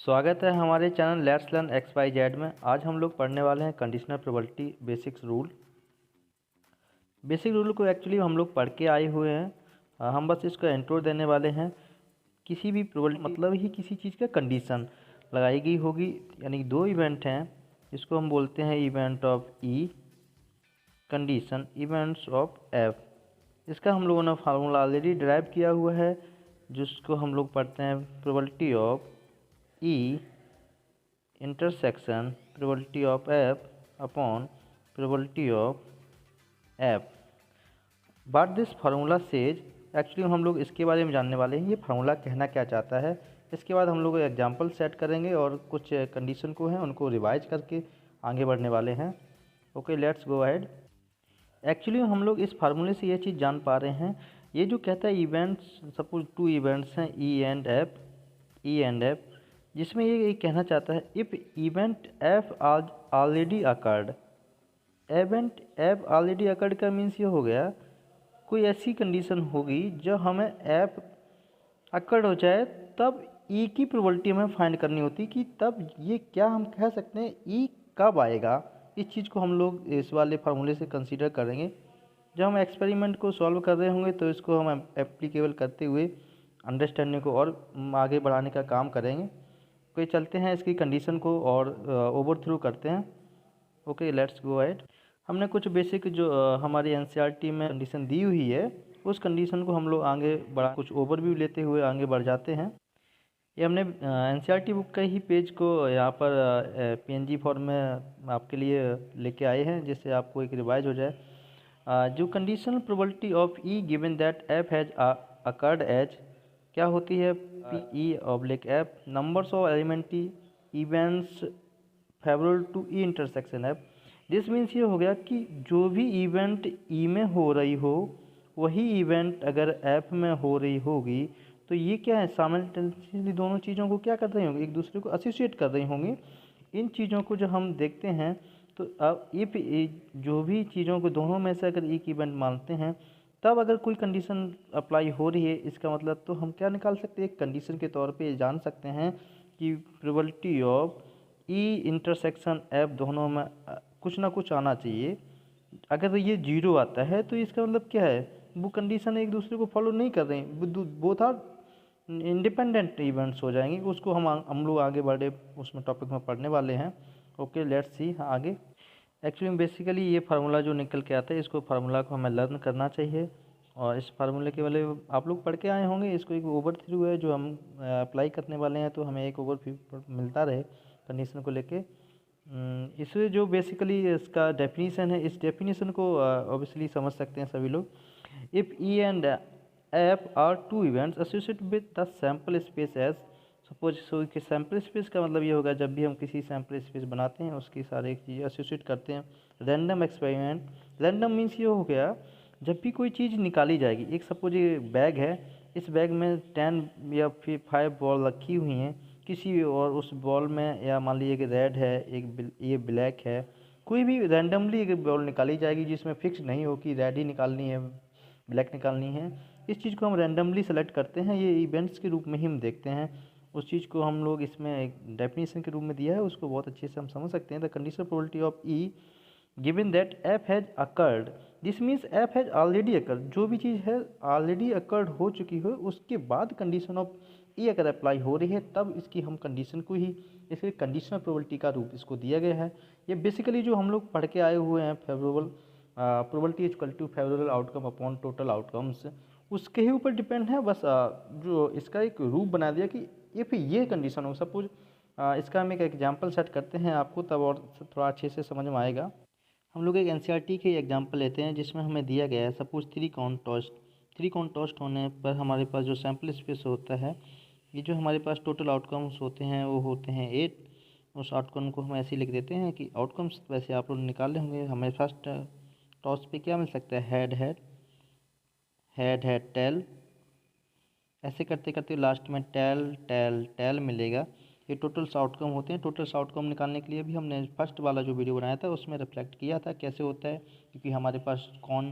स्वागत है हमारे channel let's learn X Y Z में। आज हम लोग पढ़ने वाले हैं conditional probability basics rule. Basic rule को एक्चुअली हम लोग पढ़ के आए हुए हैं, हम बस इसको इंट्रो देने वाले हैं। किसी भी प्रोबेबिलिटी मतलब ही किसी चीज़ का कंडीशन लगाई गई होगी, यानी दो इवेंट हैं, इसको हम बोलते हैं event of E, condition events of F. इसका हम लोगों ने फार्मूला ऑलरेडी डिराइव किया हुआ है, जिसको हम लोग पढ़ते हैं probability of E intersection probability of F upon probability of F. But this formula says, actually हम लोग इसके बारे में जानने वाले हैं ये फार्मूला कहना क्या चाहता है। इसके बाद हम लोग एग्जांपल सेट करेंगे और कुछ कंडीशन को हैं उनको रिवाइज करके आगे बढ़ने वाले हैं। Okay, let's go ahead. Actually हम लोग इस फार्मूले से ये चीज़ जान पा रहे हैं, ये जो कहता है इवेंट्स, सपोज टू इवेंट्स हैं ई एंड एफ, जिसमें ये कहना चाहता है if event F already occurred. Event F already occurred का मीन्स ये हो गया कोई ऐसी कंडीशन होगी जब हमें एफ अकर्ड हो जाए तब ई की प्रोबेबिलिटी हमें फाइंड करनी होती कि तब ये क्या हम कह सकते हैं ई कब आएगा। इस चीज़ को हम लोग इस वाले फार्मूले से कंसीडर करेंगे। जब हम एक्सपेरिमेंट को सॉल्व कर रहे होंगे तो इसको हम एप्लीकेबल करते हुए अंडरस्टैंडिंग को और आगे बढ़ाने का काम करेंगे। कोई चलते हैं इसकी कंडीशन को और ओवर थ्रू करते हैं। Okay, let's go ahead. हमने कुछ बेसिक जो हमारी एनसीईआरटी में कंडीशन दी हुई है, उस कंडीशन को हम लोग आगे बढ़ा कुछ ओवरव्यू लेते हुए आगे बढ़ जाते हैं। ये हमने एनसीईआरटी बुक का ही पेज को यहाँ पर पीएनजी फॉर्म में आपके लिए लेके आए हैं, जिससे आपको एक रिवाइज हो जाए। जो conditional probability of E given that F has occurred as क्या होती है, P E oblique F numbers of elementary events favourable to E intersection F. This means ये हो गया कि जो भी इवेंट ई में हो रही हो वही इवेंट अगर एफ में हो रही होगी तो ये क्या है, साइमल्टेनियसली दोनों चीज़ों को क्या कर रही होंगी, एक दूसरे को एसोसिएट कर रही होंगी। इन चीज़ों को जो हम देखते हैं तो अब इफ जो भी चीज़ों को दोनों में से अगर एक इवेंट मानते हैं तब अगर कोई कंडीशन अप्लाई हो रही है, इसका मतलब तो हम क्या निकाल सकते हैं, एक कंडीशन के तौर पे जान सकते हैं कि probability of E intersection F दोनों में कुछ ना कुछ आना चाहिए। अगर ये जीरो आता है तो इसका मतलब क्या है, वो कंडीशन एक दूसरे को फॉलो नहीं कर रही, बोथ आर इंडिपेंडेंट इवेंट्स हो जाएंगे। उसको हम लोग आगे बढ़े उसमें टॉपिक में पढ़ने वाले हैं। ओके, लेट्स सी आगे। एक्चुअली बेसिकली ये फार्मूला जो निकल के आता है, इसको फार्मूला को हमें लर्न करना चाहिए और इस फार्मूले के वाले आप लोग पढ़ के आए होंगे। इसको एक ओवर थ्रू है जो हम अप्लाई करने वाले हैं, तो हमें एक ओवर व्यू मिलता रहे कंडीशन को लेके। इससे जो बेसिकली इसका डेफिनीशन है, इस डेफिनीशन को ऑब्वियसली समझ सकते हैं सभी लोग। If E and F are two events associated with the sample space as suppose, so कि सैम्पल स्पेस का मतलब ये होगा जब भी हम किसी सैम्पल स्पेस बनाते हैं उसकी सारी चीज़ें एसोसिएट करते हैं। रैंडम एक्सपेरिमेंट, रैंडम मीन्स ये हो गया जब भी कोई चीज़ निकाली जाएगी, एक सपोज ये बैग है, इस बैग में 10 या फिर 5 बॉल रखी हुई हैं किसी, और उस बॉल में या मान लीजिए कि रेड है, ये ब्लैक है, कोई भी रैंडमली एक बॉल निकाली जाएगी जिसमें फिक्स नहीं हो कि रेड ही निकालनी है ब्लैक निकालनी है। इस चीज़ को हम रैंडमली सेलेक्ट करते हैं, ये इवेंट्स के रूप में ही हम देखते हैं। उस चीज़ को हम लोग इसमें एक डेफिनेशन के रूप में दिया है, उसको बहुत अच्छे से हम समझ सकते हैं। The conditional probability of E given that F has occurred, this means F has already occurred, जो भी चीज़ है ऑलरेडी अकर्ड हो चुकी हो उसके बाद कंडीशन ऑफ ई अगर अप्लाई हो रही है तब इसकी हम कंडीशन को ही, इसके कंडीशनल प्रोबेबिलिटी का रूप इसको दिया गया है। ये बेसिकली जो हम लोग पढ़ के आए हुए हैं, favourable probability is equal to favourable outcome upon total outcomes, उसके ही ऊपर डिपेंड है। बस जो इसका एक रूप बना दिया कि इफ़ ये कंडीशन हो, सपोज इसका हम एक एग्जांपल सेट करते हैं आपको, तब और थोड़ा अच्छे से समझ में आएगा। हम लोग एक एनसीईआरटी के एग्जांपल लेते हैं जिसमें हमें दिया गया है सपोज थ्री कॉन टॉस्ट होने पर हमारे पास जो सैम्पल स्पेस होता है, ये जो हमारे पास टोटल आउटकम्स होते हैं वो होते हैं 8। उस आउटकम को हम ऐसे ही लिख देते हैं कि आउटकम्स वैसे आप लोग निकाले होंगे। हमें फर्स्ट टॉस पे क्या मिल सकता है, हेड टेल, ऐसे करते करते लास्ट में टेल मिलेगा। ये टोटल्स आउटकम होते हैं। टोटल्स आउटकम निकालने के लिए भी हमने फर्स्ट वाला जो वीडियो बनाया था उसमें रिफ्लेक्ट किया था कैसे होता है, क्योंकि हमारे पास कॉन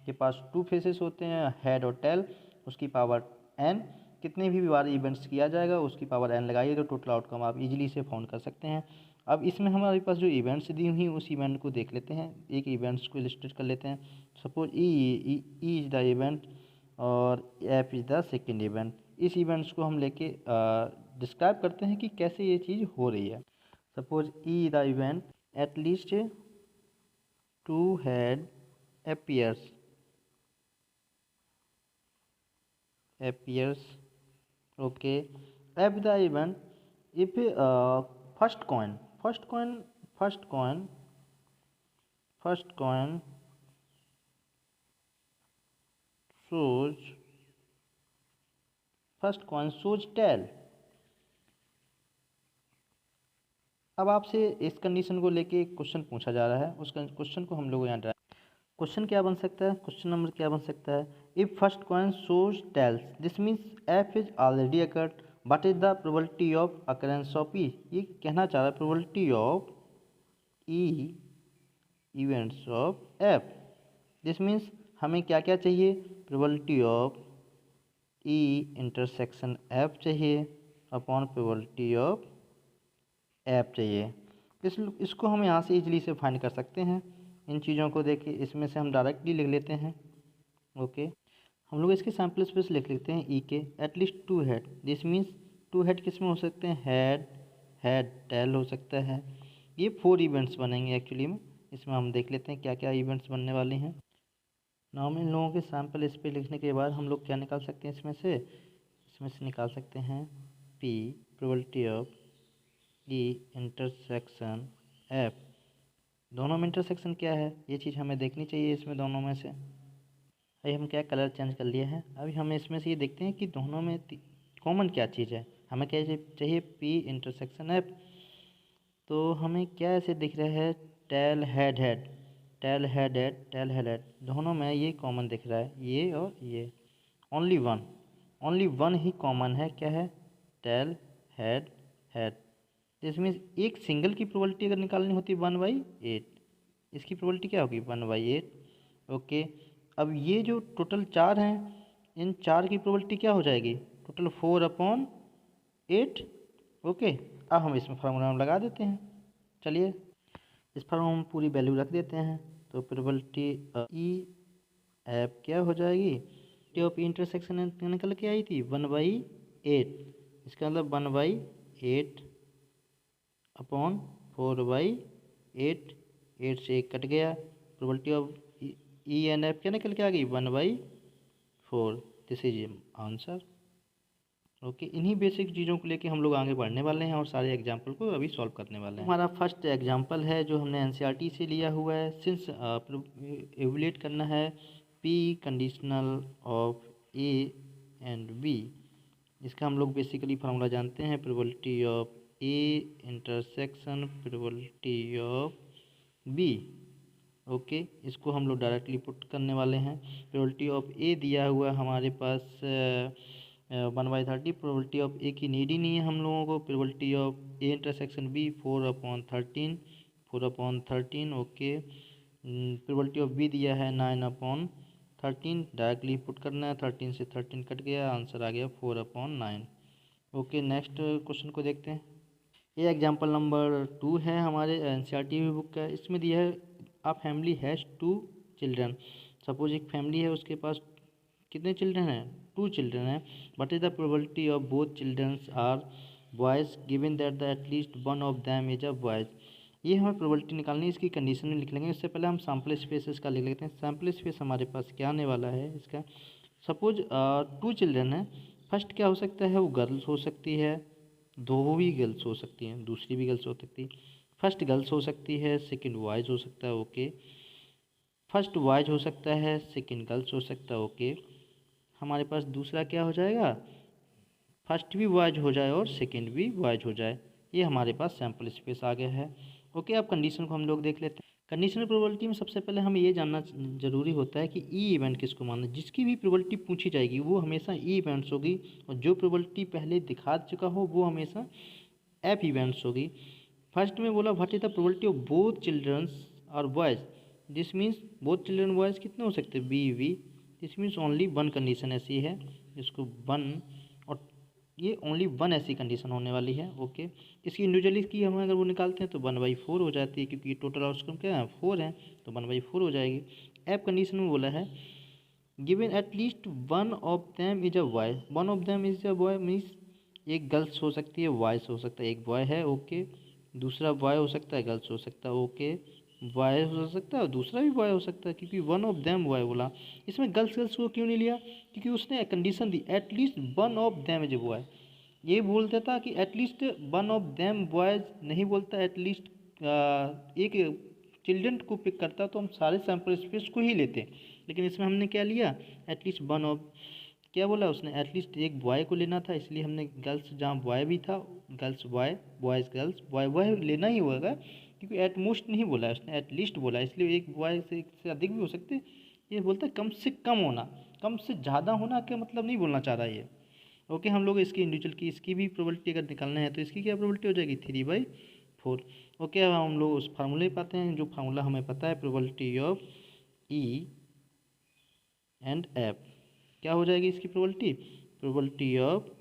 के पास 2 फेसेस होते हैं, हेड और टेल, उसकी पावर n कितने भी बार इवेंट्स किया जाएगा उसकी पावर n लगाइए तो टोटल आउटकम आप इजीली से फाउंड कर सकते हैं। अब इसमें हमारे पास जो इवेंट्स दी हुई उस इवेंट को देख लेते हैं, एक इवेंट्स को इलिस्ट्रेट कर लेते हैं। Suppose E is the event और F is the second event. इस इवेंट्स को हम लेके डिस्क्राइब करते हैं कि कैसे ये चीज़ हो रही है। Suppose E the event at least two head appears okay at the event if first coin shows tail। अब आपसे इस कंडीशन को लेके एक क्वेश्चन पूछा जा रहा है, उस क्वेश्चन को हम लोग यहाँ क्वेश्चन क्या बन सकता है, क्वेश्चन नंबर क्या बन सकता है, if first coin shows tails this means F is already occurred but is the probability of occurrence of E. ये कहना चाह रहा है probability of E events of F. This means हमें क्या क्या चाहिए, probability of E intersection F चाहिए अपॉन प्रोबेबिलिटी ऑफ एफ चाहिए। इसको हम यहाँ से इजीली से फाइंड कर सकते हैं। इन चीज़ों को देखिए, इसमें से हम डायरेक्टली लिख लेते हैं। ओके हम लोग इसके सैम्पल स्पेस लिख लेते हैं ई के at least two head. This means two head किस में हो सकते हैं, हेड टेल हो सकता है। ये 4 इवेंट्स बनेंगे एक्चुअली में। इसमें हम देख लेते हैं क्या क्या इवेंट्स बनने वाले हैं। नाम इन लोगों के सैम्पल इस पर लिखने के बाद हम लोग क्या निकाल सकते हैं, इसमें से निकाल सकते हैं P probability of E intersection F. दोनों में इंटरसेक्शन क्या है ये चीज़ हमें देखनी चाहिए। इसमें दोनों में से अभी हम क्या कलर चेंज कर लिए हैं, अभी हम इसमें से ये देखते हैं कि दोनों में कॉमन क्या चीज़ है। हमें क्या चाहिए, पी इंटरसेक्शन एफ। तो हमें क्या ऐसे दिख रहा है, टेल हेड हेड दोनों में ये कॉमन दिख रहा है, ये और ये। ओनली वन ही कॉमन है, क्या है, टेल हेड। इसमें एक सिंगल की प्रोबेबिलिटी अगर निकालनी होती है 1/8, इसकी प्रोबेबिलिटी क्या होगी 1/8। ओके अब ये जो टोटल 4 हैं, इन 4 की प्रोबेबिलिटी क्या हो जाएगी, टोटल 4/8। ओके अब हम इसमें फार्मूला लगा देते हैं। चलिए इस फार्मूला में पूरी वैल्यू रख देते हैं। तो प्रोबेबिलिटी ई एफ क्या हो जाएगी, ऑफ इंटरसेक्शन निकल के आई थी 1/8। इसका मतलब 1/8 अपॉन 4/8। 8 से 1 कट गया, probability of E and F क्या निकल के आ गई 1/4। This is answer. ओके इन्हीं बेसिक चीज़ों को लेके हम लोग आगे बढ़ने वाले हैं और सारे एग्जाम्पल को अभी सॉल्व करने वाले हैं। हमारा फर्स्ट एग्जाम्पल है जो हमने एनसीईआरटी से लिया हुआ है। सिंस एवुलेट करना है P conditional of A and B, इसका हम लोग बेसिकली फार्मूला जानते हैं, probability of A intersection probability of B. Okay इसको हम लोग डायरेक्टली पुट करने वाले हैं। प्रोबेबिलिटी ऑफ ए दिया हुआ हमारे पास 1/30। प्रोबेबिलिटी ऑफ ए की नीड ही नहीं है हम लोगों को। Probability of A intersection B 4/13। Okay probability of B दिया है 9/13, डायरेक्टली पुट करना है। 13 से 13 कट गया, आंसर आ गया 4/9। ओके नेक्स्ट क्वेश्चन को देखते हैं। ये एग्जाम्पल नंबर 2 है हमारे एनसीईआरटी बुक का। इसमें दिया है अ फैमिली हैज़ 2 चिल्ड्रन। सपोज एक फैमिली है, उसके पास कितने चिल्ड्रन हैं, 2 चिल्ड्रन हैं। But is the probability of both childrens are boys given that the at least one of them is a boys. ये हमें प्रोबेबिलिटी निकालनी है, इसकी कंडीशन में लिख लेंगे। इससे पहले हम सैम्पल स्पेस इसका लिख लेते हैं। सैम्पल स्पेस हमारे पास क्या आने वाला है इसका, सपोज 2 चिल्ड्रन है। फर्स्ट क्या हो सकता है, वो गर्ल्स हो सकती है, 2 भी गर्ल्स हो सकती हैं, दूसरी भी गर्ल्स हो सकती है। फर्स्ट गर्ल्स हो सकती है, सेकंड बॉयज़ हो सकता है। ओके फर्स्ट बॉयज़ हो सकता है, सेकंड गर्ल्स हो सकता है। ओके हमारे पास दूसरा क्या हो जाएगा, फर्स्ट भी बॉयज़ हो जाए और सेकंड भी बॉयज़ हो जाए। ये हमारे पास सैम्पल स्पेस आ गया है। ओके अब कंडीशन को हम लोग देख लेते हैं। कंडीशनल प्रोबेबिलिटी में सबसे पहले हमें ये जानना जरूरी होता है कि ई इवेंट किसको मानना है। जिसकी भी प्रोबेबिलिटी पूछी जाएगी वो हमेशा ई इवेंट्स होगी, और जो प्रोबेबिलिटी पहले दिखा चुका हो वो हमेशा एफ इवेंट्स होगी। फर्स्ट में बोला what is the probability of both childrens और boys. This means both children boys कितने हो सकते हैं, B. This means only one condition ऐसी है, इसको 1 और ये ओनली वन ऐसी कंडीशन होने वाली है। ओके, इसकी इंडिविजुअली की हम अगर वो निकालते हैं तो 1/4 हो जाती है, क्योंकि टोटल आउटकम क्या है 4 है, तो 1/4 हो जाएगी। एफ कंडीशन में बोला है given at least one of them is a boy, one of them is a boy means एक गर्ल्स हो सकती है, बॉयज हो सकता है, एक बॉय है ओके, दूसरा बॉय हो सकता है, गर्ल्स हो सकता है ओके, बॉय हो सकता है और दूसरा भी बॉय हो सकता है, क्योंकि वन ऑफ देम बॉय बोला। इसमें गर्ल्स गर्ल्स को क्यों नहीं लिया, क्योंकि उसने condition the at least one of them is a boy. ये बोल देता कि at least one of them boys, नहीं बोलता एटलीस्ट एक चिल्ड्रन को पिक करता तो हम सारे सैम्पल स्पेस को ही लेते, लेकिन इसमें हमने क्या लिया एटलीस्ट वन ऑफ, क्या बोला उसने एटलीस्ट एक बॉय को लेना था, इसलिए हमने गर्ल्स जहाँ बॉय भी था girls boy, boys girls, boy boy लेना ही होगा, क्योंकि एट मोस्ट नहीं बोला है उसने, एट लीस्ट बोला है, इसलिए एक बॉय से अधिक भी हो सकते। ये बोलता है कम से कम होना, कम से ज़्यादा होना का मतलब नहीं बोलना चाह रहा है ये। ओके, हम लोग इसकी इंडिविजुअल की इसकी भी प्रोबेबिलिटी अगर निकालना है तो इसकी क्या प्रोबेबिलिटी हो जाएगी 3/4। ओके, अब हम लोग उस फार्मूले पे आते हैं, जो फार्मूला हमें पता है probability of E and F. क्या हो जाएगी इसकी probability, probability of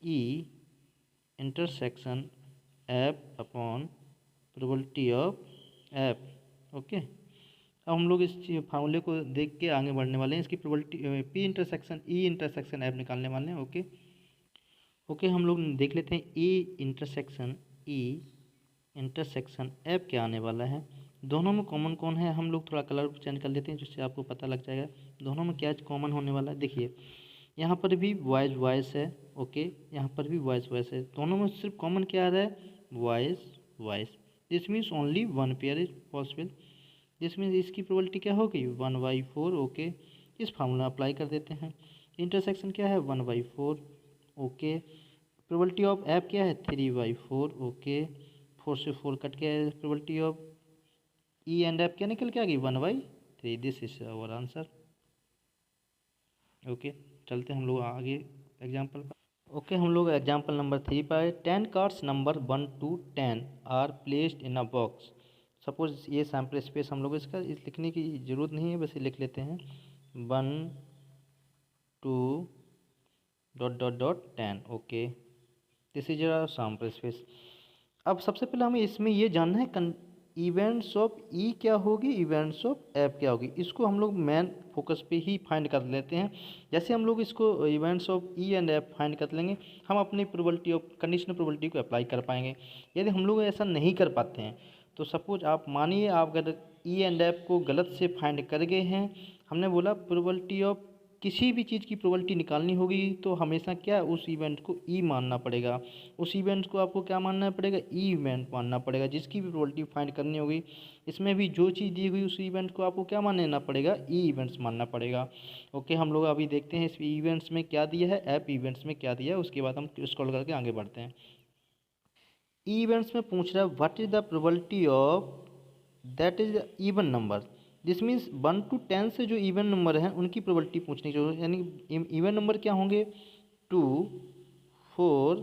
E intersection F upon probability of F. Okay, अब हम लोग इस फार्मूले को देख के आगे बढ़ने वाले हैं, इसकी probability P intersection E intersection F निकालने वाले हैं। ओके ओके, हम लोग देख लेते हैं ई इंटरसेक्शन एफ क्या आने वाला है। दोनों में कॉमन कौन है, हम लोग थोड़ा कलर चेंज कर लेते हैं जिससे आपको पता लग जाएगा दोनों में क्या कॉमन होने वाला है। देखिए यहाँ पर भी वॉइस वॉइस है ओके, यहाँ पर भी वॉइस वॉइस है, दोनों में सिर्फ कॉमन क्या आ रहा है voice voice. This means only one pair is possible, this means इसकी प्रोबेबिलिटी क्या हो गई 1/4। ओके, इस फार्मूला अप्लाई कर देते हैं। इंटरसेक्शन क्या है 1/4 ओके, प्रोबेबिलिटी ऑफ एफ क्या है 3/4 ओके, 4 से 4 कट गया है, probability of E and F क्या निकल के आ गई 1/3। This is our answer. Okay, चलते हम लोग आगे एग्जाम्पल पर। ओके, हम लोग एग्जाम्पल नंबर 3 पर 10 cards number 1 to 10 are placed in a box. Suppose ये सैम्पल स्पेस हम लोग इसका लिखने की ज़रूरत नहीं है, बस ये लिख लेते हैं 1 2 .10 okay, this is a sample space. अब सबसे पहले हमें इसमें ये जानना है इवेंट्स ऑफ ई क्या होगी, इवेंट्स ऑफ एफ क्या होगी, इसको हम लोग मेन फोकस पे ही फाइंड कर लेते हैं। जैसे हम लोग इसको events of E and F find कर लेंगे, हम अपनी प्रोबेबिलिटी ऑफ कंडीशनल प्रोबेबिलिटी को अप्लाई कर पाएंगे। यदि हम लोग ऐसा नहीं कर पाते हैं तो सपोज आप मानिए आप अगर ई एंड एफ को गलत से फाइंड कर गए हैं, हमने बोला प्रोबेबिलिटी ऑफ किसी भी चीज़ की प्रोबेबिलिटी निकालनी होगी तो हमेशा क्या उस इवेंट को ई मानना पड़ेगा, उस इवेंट को आपको क्या मानना पड़ेगा ई इवेंट मानना पड़ेगा, जिसकी भी प्रोबेबिलिटी फाइंड करनी होगी। इसमें भी जो चीज़ दी हुई उस इवेंट को आपको क्या मानना पड़ेगा ई इवेंट्स मानना पड़ेगा। ओके, हम लोग अभी देखते हैं इस इवेंट्स में क्या दिया है, एप इवेंट्स में क्या दिया है, उसके बाद हम स्क्रॉल करके आगे बढ़ते हैं। ई इवेंट्स में पूछ रहा है what is the probability of that is even number, this means 1 to 10 से जो इवन नंबर हैं उनकी प्रोबेबिलिटी पूछनी चाहिए, यानी इवन नंबर क्या होंगे 2 4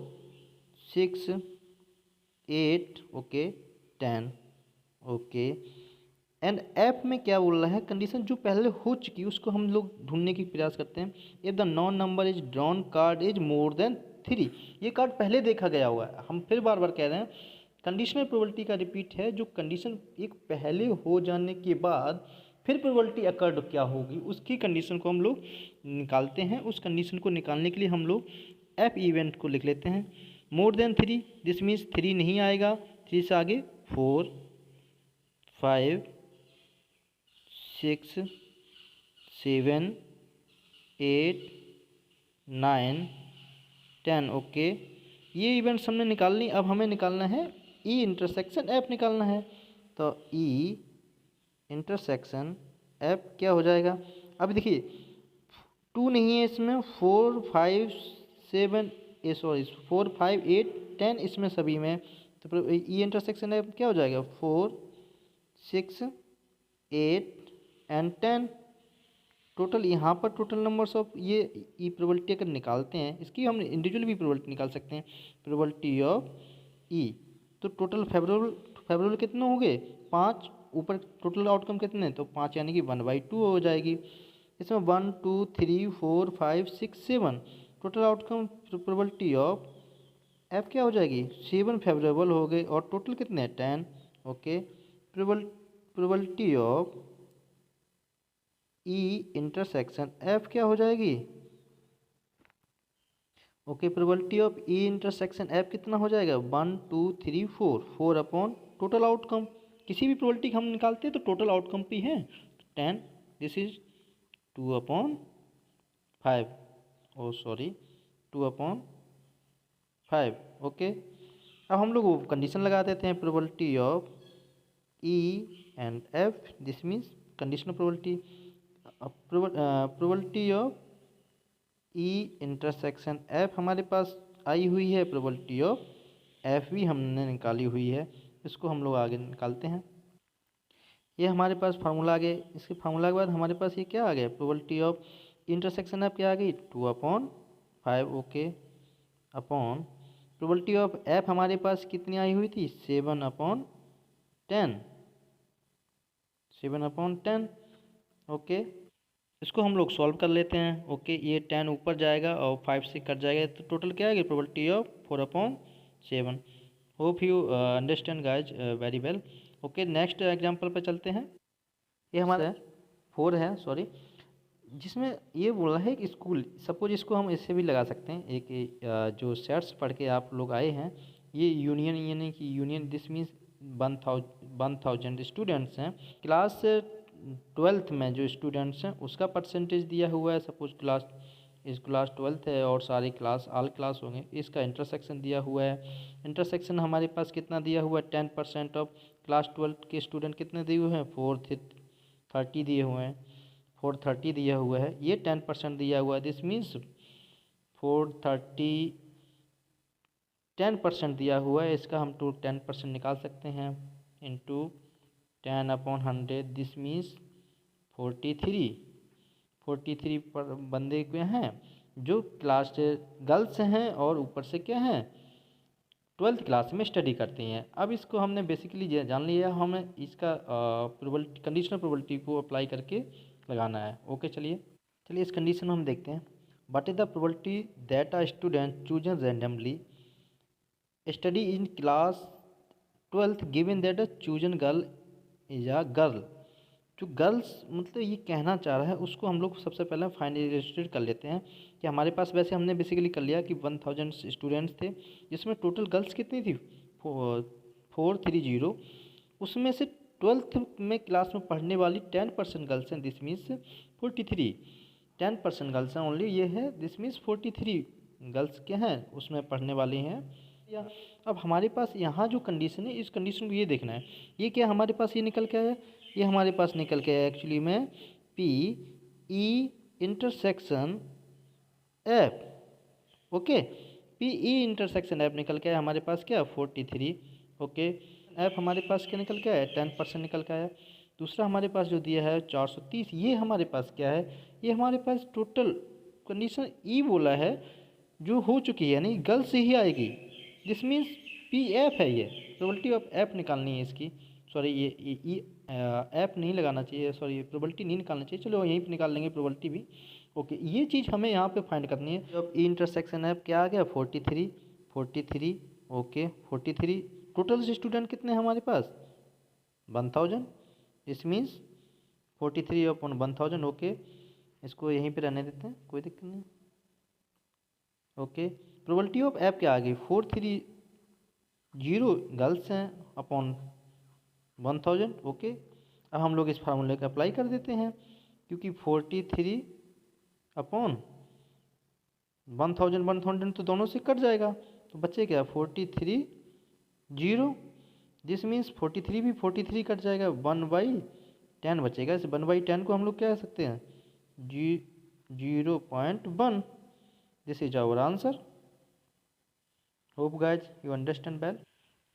6 8 ओके 10 ओके। एंड एफ में क्या बोल रहा है कंडीशन जो पहले हो चुकी उसको हम लोग ढूंढने की प्रयास करते हैं। If the non number is drawn card is more than 3, ये कार्ड पहले देखा गया हुआ है, हम फिर बार बार कह रहे हैं कंडीशनल प्रोबेबिलिटी का रिपीट है, जो कंडीशन एक पहले हो जाने के बाद फिर प्रोबेबिलिटी अकर्ड क्या होगी उसकी कंडीशन को हम लोग निकालते हैं। उस कंडीशन को निकालने के लिए हम लोग एफ इवेंट को लिख लेते हैं मोर देन 3, दिस मीन्स 3 नहीं आएगा, 3 से आगे 4 5 6 7 8 9 10 ओके। ये इवेंट्स हमने निकाल ली, अब हमें निकालना है ई इंटरसेक्शन एफ निकालना है, तो ई इंटरसेक्शन एफ क्या हो जाएगा। अब देखिए 2 नहीं है इसमें, 4 5 7 सॉरी 4 5 8 10 इसमें सभी में, तो ई इंटरसेक्शन एफ क्या हो जाएगा 4 6 8 एंड 10। टोटल यहाँ पर टोटल नंबर्स ऑफ ये ई प्रोबेबिलिटी अगर निकालते हैं, इसकी हम इंडिविजुअल भी प्रोबेबिलिटी निकाल सकते हैं, प्रोबेबिलिटी ऑफ ई। तो टोटल फेवरेबल कितने हो गए 5, ऊपर टोटल आउटकम कितने, तो 5 यानी कि 1/2 हो जाएगी। इसमें 1 2 3 4 5 6 7 total outcome probability of F क्या हो जाएगी 7 फेवरेबल हो गए और टोटल कितने हैं 10। Okay, probability of E intersection F क्या हो जाएगी। Okay, probability of E intersection F कितना हो जाएगा 1 2 3 4 4 अपॉन टोटल आउटकम। किसी भी प्रोबेबिलिटी हम निकालते हैं तो टोटल आउटकम भी है 10, this is 2 upon 5, oh sorry 2 upon 5। Okay, अब हम लोग कंडीशन लगा देते हैं probability of E and F, this means conditional probability. Probability of E intersection F हमारे पास आई हुई है, प्रोबेबिलिटी ऑफ एफ भी हमने निकाली हुई है, इसको हम लोग आगे निकालते हैं। ये हमारे पास फार्मूला आ गया, इसके फार्मूला के बाद हमारे पास ये क्या आ गया प्रोबेबिलिटी ऑफ इंटरसेक्शन एफ क्या आ गई 2 upon 5। Okay, upon probability of F हमारे पास कितनी आई हुई थी 7 अपॉन 10, 7 अपॉन 10। ओके, इसको हम लोग सॉल्व कर लेते हैं। ओके, ये 10 ऊपर जाएगा और 5 से कट जाएगा तो टोटल क्या आएगी probability of 4 upon 7। Hope you understand guys very well. Okay, next example पे चलते हैं। ये हमारा 4 है सॉरी, जिसमें ये बोला है कि स्कूल, सपोज इसको हम इससे भी लगा सकते हैं। एक जो सेट्स पढ़ के आप लोग आए हैं, ये यूनियन यानी कि यूनियन दिस मीन्स 1000 स्टूडेंट्स हैं। क्लास 12th में जो स्टूडेंट्स हैं उसका परसेंटेज दिया हुआ है। सपोज क्लास 12th है और सारी क्लास ऑल क्लास होंगे, इसका इंटरसेक्शन दिया हुआ है। इंटरसेक्शन हमारे पास कितना दिया हुआ है 10% ऑफ क्लास 12 के स्टूडेंट कितने दिए हुए हैं 430 दिए हुए हैं, 430 दिया हुआ है, ये 10% दिया हुआ है। दिस मीन्स 430 10% दिया हुआ है, इसका हम 10% निकाल सकते हैं इंटू 10 अपॉन 100, दिस मीन्स 43 पर बंदे क्या हैं जो क्लास गर्ल्स हैं और ऊपर से क्या हैं 12th क्लास में स्टडी करती हैं। अब इसको हमने बेसिकली जान लिया, हमें इसका प्रोबेबिलिटी कंडीशनल प्रोबेबिलिटी को अप्लाई करके लगाना है। ओके, चलिए इस कंडीशन में हम देखते हैं। What is the probability that a student chosen randomly study in class 12th given that a chosen girl is a girl. जो गर्ल्स मतलब ये कहना चाह रहा है उसको हम लोग सबसे पहले फाइंड इलस्ट्रेट कर लेते हैं कि हमारे पास वैसे हमने बेसिकली कर लिया कि 1000 स्टूडेंट्स थे, जिसमें टोटल गर्ल्स कितनी थी 430, उसमें से 12th में क्लास में पढ़ने वाली 10% गर्ल्स हैं, दिस मीन्स 43, 10% गर्ल्स हैं ओनली, ये है दिस मीन्स 43 गर्ल्स क्या हैं उसमें पढ़ने वाली हैं। या अब हमारे पास यहाँ जो कंडीशन है इस कंडीशन को ये देखना है, ये क्या हमारे पास ये निकल के आया, ये हमारे पास निकल के आया एक्चुअली में P E intersection F. Okay, P E intersection F निकल के आया हमारे पास क्या 43। ओके, एफ हमारे पास क्या निकल के आया 10% निकल के आया। दूसरा हमारे पास जो दिया है 430, ये हमारे पास क्या है, ये हमारे पास टोटल कंडीशन ई बोला है जो हो चुकी है, यानी गर्ल्स ही आएगी, दिस मीन्स पी एफ है, ये प्रोबेबिलिटी ऑफ एफ निकालनी है इसकी। सॉरी ये एफ नहीं लगाना चाहिए, सॉरी प्रोबेबिलिटी नहीं निकालना चाहिए, चलो यहीं पे निकाल लेंगे प्रोबेबिलिटी भी। ओके, ये चीज़ हमें यहाँ पे फाइंड करनी है। अब ई इंटरसेक्शन एफ क्या आ गया 43। ओके, 43 टोटल स्टूडेंट कितने हैं हमारे पास 1000, दिस मीन्स 43 अपॉन 1000। ओके, इसको यहीं पे रहने देते हैं, कोई दिक्कत नहीं। ओके, प्रोबेबिलिटी ऑफ एफ क्या आ गई 430 गर्ल्स हैं अपॉन 1000। ओके, अब हम लोग इस फार्मूले का अप्लाई कर देते हैं, क्योंकि 43 अपॉन 1000 तो दोनों से कट जाएगा, तो बच्चे क्या 43 दिस मीन्स 43 भी 43 कट जाएगा, 1/10 बचेगा। इस 1/10 को हम लोग क्या कह सकते हैं 0.1, this is our answer. Hope guys you understand well.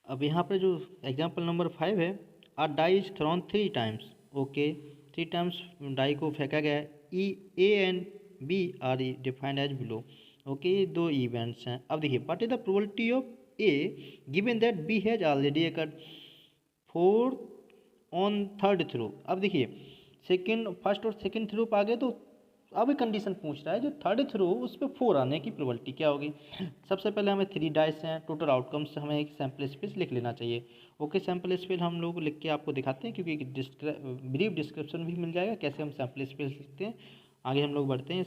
अब यहाँ पे जो एग्जाम्पल नंबर 5 है, a die is thrown 3 times. Okay, 3 times die को फेंका गया है, E A and B are defined as below. Okay, ये दो इवेंट्स हैं। अब देखिए what is the probability of A given that B has already occurred 4 on 3rd throw. अब देखिए फर्स्ट और सेकेंड थ्रो पे आ गए तो अब एक कंडीशन पूछ रहा है जो थर्ड थ्रो उस पर 4 आने की प्रोबेबिलिटी क्या होगी। सबसे पहले हमें 3 डाइस हैं, टोटल आउटकम्स हमें एक सैम्पल स्पेस लिख लेना चाहिए। ओके, सैम्पल स्पेस हम लोग लिख के आपको दिखाते हैं, क्योंकि एक ब्रीफ डिस्क्रिप्शन भी मिल जाएगा कैसे हम सैम्पल स्पेस लिखते हैं। आगे हम लोग बढ़ते हैं।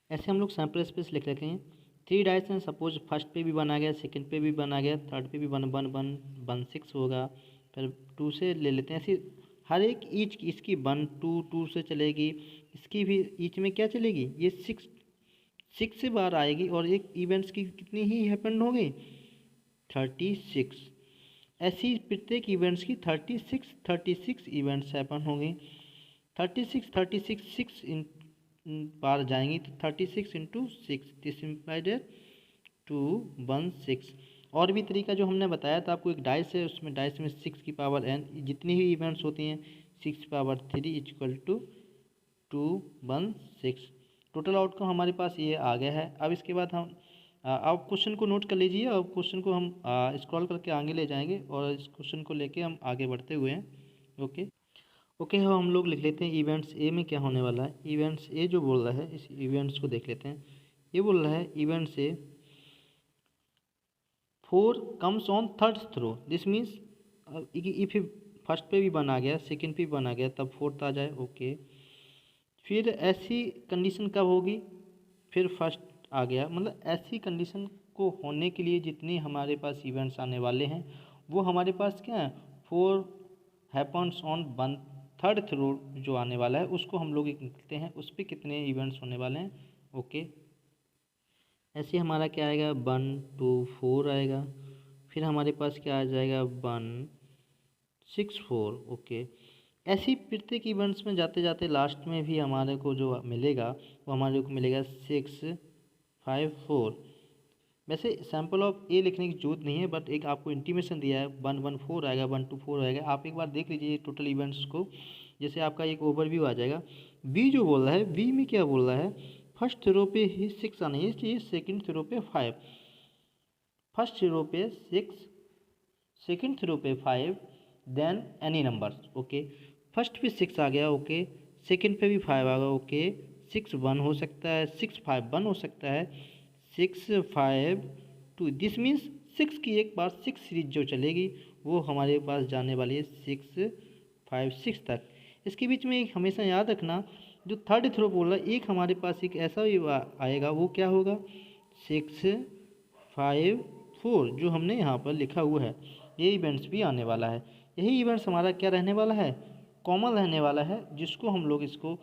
ऐसे हम लोग सैम्पल स्पेस लिख लेते हैं। 3 डाइस हैं, सपोज फर्स्ट पे भी 1 आ गया, सेकंड पे भी 1 आ गया, थर्ड पे भी 1 6 होगा, फिर 2 से ले लेते हैं। ऐसे हर एक ईच की इसकी 1 2 से चलेगी, इसकी भी ईच में क्या चलेगी, ये 6 से बार आएगी, और एक इवेंट्स की कितनी ही हैपन हो गई 36। ऐसी प्रत्येक इवेंट्स की 36 इवेंट्स हैपन होंगी। 36 इन बार जाएंगी, तो 36 इंटू 6 दिस इम्प्लाइड 216। और भी तरीका जो हमने बताया था आपको, एक डाइस है, उसमें डाइस में 6 की पावर n जितनी ही इवेंट्स होती हैं 6 power 3 equal to 216। Total outcome हमारे पास ये आ गया है। अब इसके बाद हम आप क्वेश्चन को नोट कर लीजिए, और क्वेश्चन को हम स्क्रॉल करके आगे ले जाएंगे, और इस क्वेश्चन को लेके हम आगे बढ़ते हुए हैं। ओके, हम लोग लिख लेते हैं इवेंट्स ए में क्या होने वाला है। इवेंट्स ए जो बोल रहा है, इस इवेंट्स को देख लेते हैं। ये बोल रहा है events A 4 comes on third throw, this means if first पे भी 1 आ गया, सेकंड पे भी 1 आ गया, तब फोर्थ आ जाए। ओके, फिर ऐसी कंडीशन कब होगी, फिर फर्स्ट आ गया, मतलब ऐसी कंडीशन को होने के लिए जितने हमारे पास इवेंट्स आने वाले हैं वो हमारे पास क्या है 4 हैपन्स ऑन 1 थर्ड थ्रो जो आने वाला है उसको हम लोग लिखते हैं, उस पर कितने इवेंट्स होने वाले हैं। ओके, ऐसे हमारा क्या आएगा 1 2 4 आएगा, फिर हमारे पास क्या आ जाएगा 1 6 4। ओके, ऐसी प्रत्येक इवेंट्स में जाते जाते लास्ट में भी हमारे को जो मिलेगा वो हमारे को मिलेगा 6 5 4। वैसे सैम्पल ऑफ ए लिखने की जरूरत नहीं है, बट एक आपको इंटीमेशन दिया है 1 1 4 आएगा, 1 2 4 आएगा। आप एक बार देख लीजिए टोटल इवेंट्स को, जैसे आपका एक ओवरव्यू आ जाएगा। बी जो बोल रहा है, बी में क्या बोल रहा है, फर्स्ट थ्रो पे ही 6 आना चाहिए, सेकंड थ्रो पे 5, फर्स्ट थ्रो पे 6, सेकंड थ्रो पे 5, then any number. Okay, first पे 6 आ गया, ओके, सेकंड पे भी 5 आ गया, ओके, 6 1 हो सकता है, 6 5 1 हो सकता है, 6 5 2, दिस मीन्स 6 की एक बार 6 सीरीज जो चलेगी वो हमारे पास जाने वाली है 6 5 6 तक। इसके बीच में एक हमेशा याद रखना, जो थर्ड थ्रो बोल रहा है एक हमारे पास एक ऐसा भी आएगा, वो क्या होगा 6 5 4, जो हमने यहाँ पर लिखा हुआ है। ये इवेंट्स भी आने वाला है। यही इवेंट्स हमारा क्या रहने वाला है, कॉमन रहने वाला है, जिसको हम लोग इसको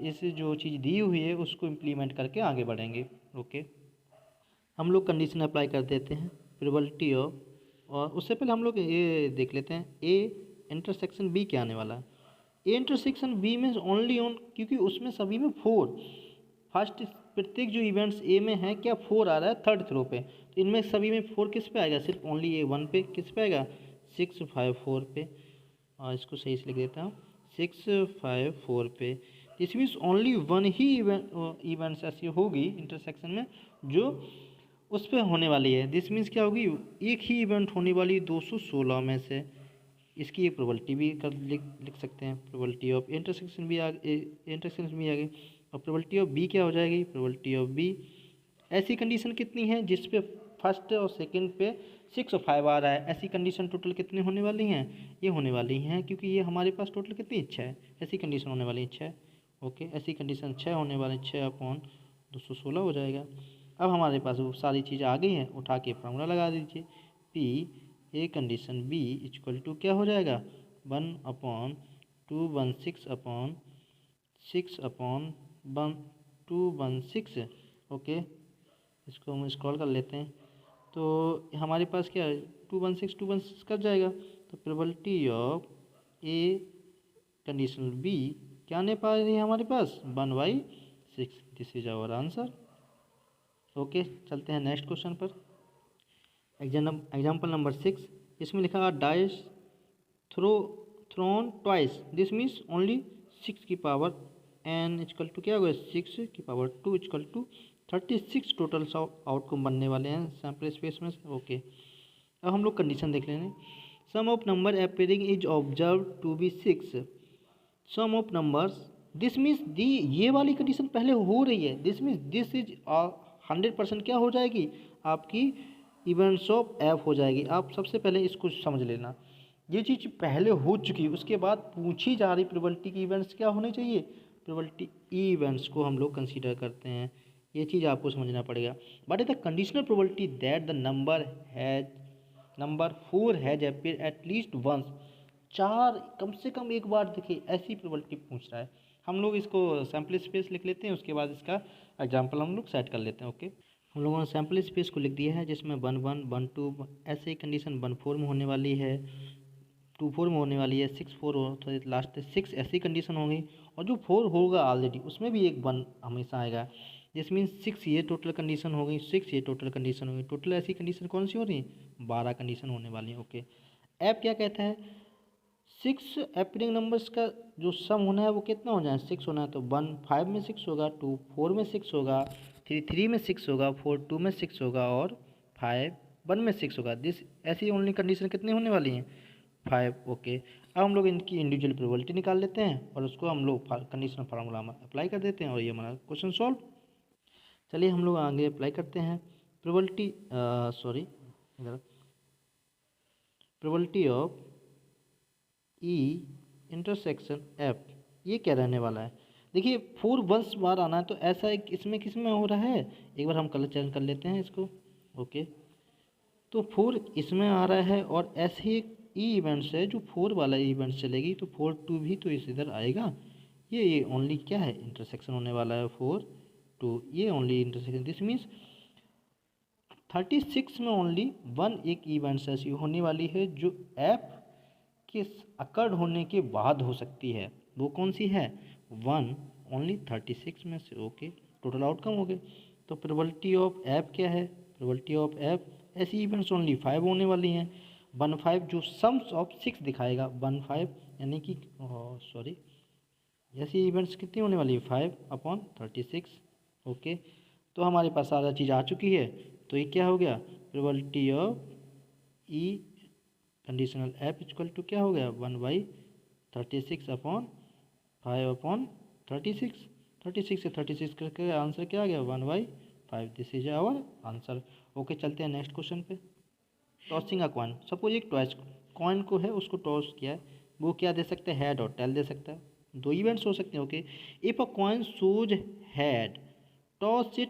इस जो चीज़ दी हुई है उसको इम्प्लीमेंट करके आगे बढ़ेंगे। ओके, हम लोग कंडीशन अप्लाई कर देते हैं, प्रोबेबिलिटी ऑफ, और उससे पहले हम लोग ये देख लेते हैं ए इंटरसेक्शन बी क्या आने वाला है। ए इंटरसेक्शन बी में ओनली ऑन, क्योंकि उसमें सभी में 4 फर्स्ट प्रत्येक जो इवेंट्स ए में है क्या 4 आ रहा है थर्ड थ्रो पे, तो इनमें सभी में 4 किस पे आएगा, सिर्फ ओनली ए 1 पे किस पे आएगा 6 5 4 पे। और इसको सही से लिख देता हूँ 6 5 4 पे। This means only 1 he events ऐसी होगी इंटरसेक्शन में जो उस पर होने वाली है। दिस मीन्स क्या होगी, एक ही इवेंट होने वाली 216 में से। इसकी एक प्रोबेबिलिटी भी लिख सकते हैं, प्रोबेबिलिटी ऑफ इंटरसेक्शन भी इंटरसेक्शन भी आ गई, और प्रोबेबिलिटी ऑफ बी क्या हो जाएगी, प्रोबेबिलिटी ऑफ बी। ऐसी कंडीशन कितनी है जिस पे फर्स्ट और सेकंड पे 6 और 5 आ रहा है, ऐसी कंडीशन टोटल कितनी होने वाली हैं, ये होने वाली हैं, क्योंकि ये हमारे पास टोटल कितनी 6 है, ऐसी कंडीशन होने वाली 6। ओके, ऐसी कंडीशन 6 होने वाली, 6/216 हो जाएगा। अब हमारे पास वो सारी चीज़ें आ गई हैं, उठा के फार्मूला लगा दीजिए, P A condition B equal to क्या हो जाएगा 1/216/6/216। ओके, इसको हम स्क्रॉल कर लेते हैं, तो हमारे पास क्या है 216 कट जाएगा, तो probability of A condition B क्या आने पा रही है हमारे पास 1/6। This is our answer. Okay, चलते हैं नेक्स्ट क्वेश्चन पर। एग्जाम्पल नंबर 6, इसमें लिखा dice thrown twice, this means only 6 की पावर n इक्वल टू क्या होगा 6 की power 2 equal to 36 total outcome बनने वाले हैं सैम्पल स्पेस में। ओके, अब हम लोग कंडीशन देख लेंगे। Sum of number appearing is observe to be 6, sum of numbers this means the ये वाली कंडीशन पहले हो रही है, दिस मीन्स दिस इज 100% क्या हो जाएगी आपकी इवेंट्स ऑफ एफ हो जाएगी। आप सबसे पहले इसको समझ लेना, ये चीज़ पहले हो चुकी, उसके बाद पूछी जा रही प्रोबेबिलिटी की इवेंट्स क्या होने चाहिए, प्रोबेबिलिटी इवेंट्स को हम लोग कंसीडर करते हैं, ये चीज़ आपको समझना पड़ेगा। But the conditional probability that the number 4 has appear at least once, 4 कम से कम एक बार देखिए ऐसी प्रोबेबिलिटी पूछ रहा है। हम लोग इसको सैम्पल स्पेस लिख लेते हैं, उसके बाद इसका एग्जाम्पल हम लोग सेट कर लेते हैं। ओके, हम लोगों ने सैम्पल स्पेस को लिख दिया है, जिसमें 1 1 1 2 ऐसे ही कंडीशन 1 4 में होने वाली है, 2 4 में होने वाली है, 6 4 हो तो लास्ट 6 ऐसी कंडीशन होंगी, और जो 4 होगा ऑलरेडी उसमें भी एक 1 हमेशा आएगा। दिस मीन्स 6 ये टोटल कंडीशन हो गई, 6 ये टोटल कंडीशन हो गई, टोटल ऐसी कंडीशन कौन सी हो रही है, 12 कंडीशन होने वाली है। ओके, ऐप क्या कहता है, 6 अपीयरिंग नंबर्स का जो सम होना है वो कितना हो जाए, 6 होना है, तो 1 5 में 6 होगा, 2 4 में 6 होगा, 3 3 में 6 होगा, 4 2 में 6 होगा, और 5 1 में 6 होगा। दिस ऐसी ओनली कंडीशन कितनी होने वाली हैं, 5। ओके, अब हम लोग इनकी इंडिविजुअल प्रोबेबिलिटी निकाल लेते हैं और उसको हम लोग कंडीशनल फार्मूला में अप्लाई कर देते हैं, और ये हमारा क्वेश्चन सॉल्व। चलिए हम लोग आगे अप्लाई करते हैं probability probability of E intersection F, ये क्या रहने वाला है। देखिए 4 वंस बार आना है, तो ऐसा एक इसमें किस में हो रहा है, एक बार हम कलर चेंज कर लेते हैं इसको। ओके, तो 4 इसमें आ रहा है, और ऐसे ही एक ई इवेंट्स है जो 4 वाला इवेंट्स चलेगी, तो 4 2 भी तो इस इधर आएगा। ये ओनली क्या है, इंटरसेक्शन होने वाला है 4 2, ये ओनली इंटरसेक्शन। दिस मीन्स 36 में ओनली 1 एक इवेंट्स ऐसी होने वाली है जो एफ के अकर्ड होने के बाद हो सकती है। वो कौन सी है, 1 ओनली 36 में से। ओके, टोटल आउटकम हो गए। तो प्रोबेबिलिटी ऑफ एफ क्या है, प्रोबेबिलिटी ऑफ एफ ऐसी इवेंट्स ओनली 5 होने वाली हैं। 1 5 जो सम्स ऑफ 6 दिखाएगा, 1 5 यानी कि ऐसी इवेंट्स कितनी होने वाली है, 5/36। ओके, तो हमारे पास सारा चीज़ आ चुकी है। तो ये क्या हो गया, probability of E conditional F equal to क्या हो गया, 1/36/5/36। 36 से 36 करके आंसर क्या आ गया, 1/5। This is our answer. Okay, चलते हैं नेक्स्ट क्वेश्चन पे। टॉसिंग अ कॉइन, सपोज एक टॉस कॉइन को है, उसको टॉस किया है, वो क्या दे सकते हैं, हेड और टेल दे सकता है। 2 इवेंट्स हो सकते हैं। Okay, if a coin shows head toss it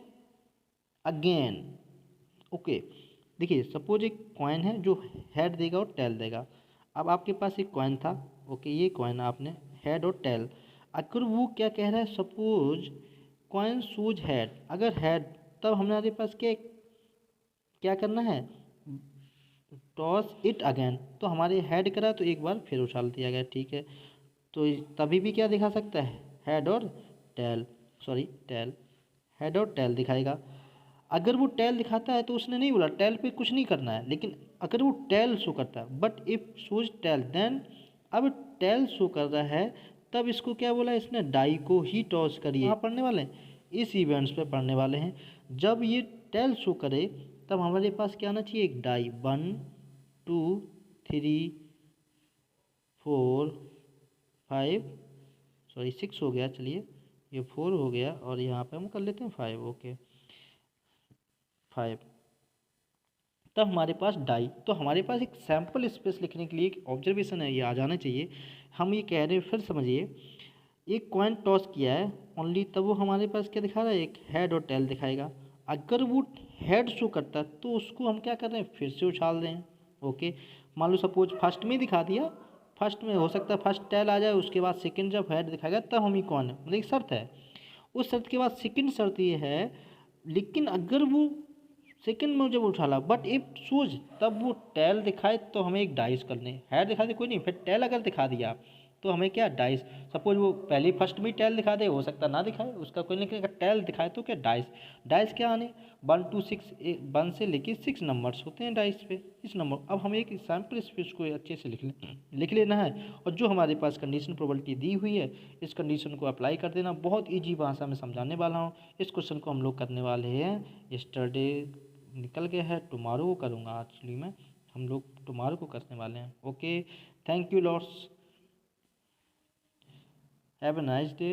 again. Okay, देखिए सपोज एक कॉइन है जो हेड देगा और टेल देगा। अब आपके पास एक कॉइन था, ओके, ये कॉइन आपने हेड और टेल, अगर वो क्या कह रहा है, सपोज कॉइन शोज हेड, अगर हेड, तब हमारे पास क्या क्या करना है, टॉस इट अगेन, तो हमारे हेड करा तो एक बार फिर उछाल दिया गया, ठीक है। तो तभी भी क्या दिखा सकता है, हेड और टेल, टेल, हेड और टेल दिखाएगा। अगर वो टेल दिखाता है तो उसने नहीं बोला टेल पे कुछ नहीं करना है, लेकिन अगर वो टेल शो करता है, but if shows tail then, अब टेल शो कर रहा है तब इसको क्या बोला, इसने डाई को ही टॉस करिए। कहाँ पढ़ने वाले हैं, इस इवेंट्स पे पढ़ने वाले हैं। जब ये टेल शो करे तब हमारे पास क्या आना चाहिए, एक डाई, 1 2 3 4 5 6 हो गया, चलिए ये 4 हो गया, और यहाँ पे हम कर लेते हैं 5। ओके 5, तब हमारे पास डाई, तो हमारे पास एक सैम्पल स्पेस लिखने के लिए एक ऑब्जर्वेशन है, ये आ जाना चाहिए। हम ये कह रहे हैं, फिर समझिए, एक कॉइन टॉस किया है ओनली, तब वो हमारे पास क्या दिखा रहा है, एक हेड और टेल दिखाएगा। अगर वो हेड शो करता है तो उसको हम क्या कर रहे हैं, फिर से उछाल रहे हैं। ओके, मान लो सपोज फर्स्ट में दिखा दिया, फर्स्ट में हो सकता है फर्स्ट टेल आ जाए, उसके बाद सेकंड जब हेड दिखाएगा तब हम ही कॉइन, मतलब एक शर्त है। उस शर्त के बाद सेकंड शर्त ये है, लेकिन अगर वो सेकंड में जब उछाला बट इफ शूज, तब वो टेल दिखाए तो हमें एक डाइस करने, हेड दिखा दे कोई नहीं, फिर टेल अगर दिखा दिया तो हमें क्या, डाइस। सपोज वो पहले फर्स्ट में टेल दिखा दे, हो सकता ना दिखाए, उसका कोई नहीं, अगर टेल दिखाए तो क्या, डाइस। डाइस क्या आने, 1 2 6, 1 से लेके 6 नंबर्स होते हैं डाइस पे, इस नंबर। अब हमें एक सैम्पल स्पेस को अच्छे से लिख लेना है, और जो हमारे पास कंडीशन प्रोबेबिलिटी दी हुई है, इस कंडीशन को अप्लाई कर देना। बहुत ईजी भाषा में समझाने वाला हूँ। इस क्वेश्चन को हम लोग करने वाले हैं, यस्टरडे निकल गया है, टुमारो को करूँगा, एक्चुअली में हम लोग टुमारो को करने वाले हैं। Okay, thank you lots, have a nice day.